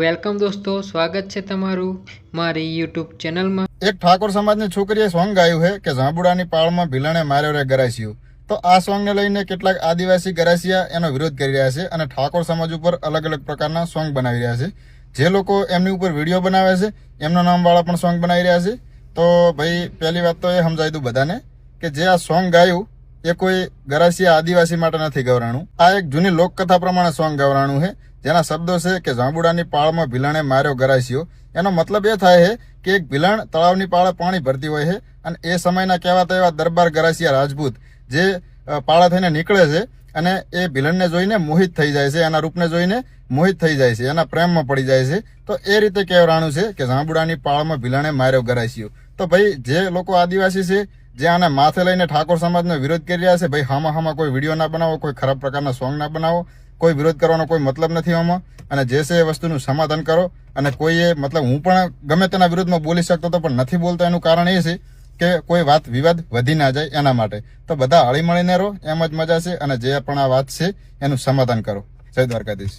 Welcome દોસ્તો, સ્વાગત છે તમારું મારી યુટ્યુબ ચેનલમાં। એક ઠાકોર સમાજની છોકરીએ સોંગ ગાયું છે કે ઝાંબુડાની પાળમાં ભીલણે માર્યો રે ગરાસિયો। તો આ સોંગને લઈને કેટલાક આદિવાસી ગરાસિયા એનો વિરોધ કરી રહ્યા છે અને ઠાકોર સમાજ ઉપર અલગ અલગ પ્રકારના સોંગ બનાવી રહ્યા છે। જે લોકો એમની ઉપર વિડીયો બનાવે છે એમના નામવાળા પણ સોંગ બનાવી રહ્યા છે। તો ભાઈ પહેલી વાત તો એ સમજાવી દઉં બધાને કે જે આ સોંગ ગાયું એ કોઈ ગરાસિયા આદિવાસી માટે નથી ગવરાણું। આ એક જૂની લોકકથા પ્રમાણે સોંગ ગવરાણું છે, જેના શબ્દો છે કે ઝાંબુડાની પાળમાં ભીલણે માર્યો ગરાસિયો। એનો મતલબ એ થાય છે કે એક ભીલણ તળાવની પાળે પાણી ભરતી હોય છે અને એ સમયના કહેવાતા એવા દરબાર ગરાસિયા રાજપૂત જે પાળા થઈને નીકળે છે અને એ ભીલણને જોઈને મોહિત થઈ જાય છે, એના રૂપને જોઈને મોહિત થઈ જાય છે, એના પ્રેમમાં પડી જાય છે। તો એ રીતે કહેવરાણું છે કે ઝાંબુડાની પાળમાં ભીલણે માર્યો ગરાસિયો। તો ભાઈ જે લોકો આદિવાસી છે જે આને માથે લઈને ઠાકોર સમાજનો વિરોધ કરી રહ્યા છે, ભાઈ હામાં કોઈ વિડીયો ના બનાવો, કોઈ ખરાબ પ્રકારના સોંગ ના બનાવો, કોઈ વિરોધ કરવાનો કોઈ મતલબ નથી આમાં। અને જે છે એ વસ્તુનું સમાધાન કરો। અને કોઈએ મતલબ હું પણ ગમે તેના વિરોધમાં બોલી શકતો હતો પણ નથી બોલતો, એનું કારણ એ છે કે કોઈ વાત વિવાદ વધી ના જાય એના માટે। તો બધા હળી મળીને રહો, એમ જ મજા છે અને જે પણ આ વાત છે એનું સમાધાન કરો। જય દ્વારકાધીશ।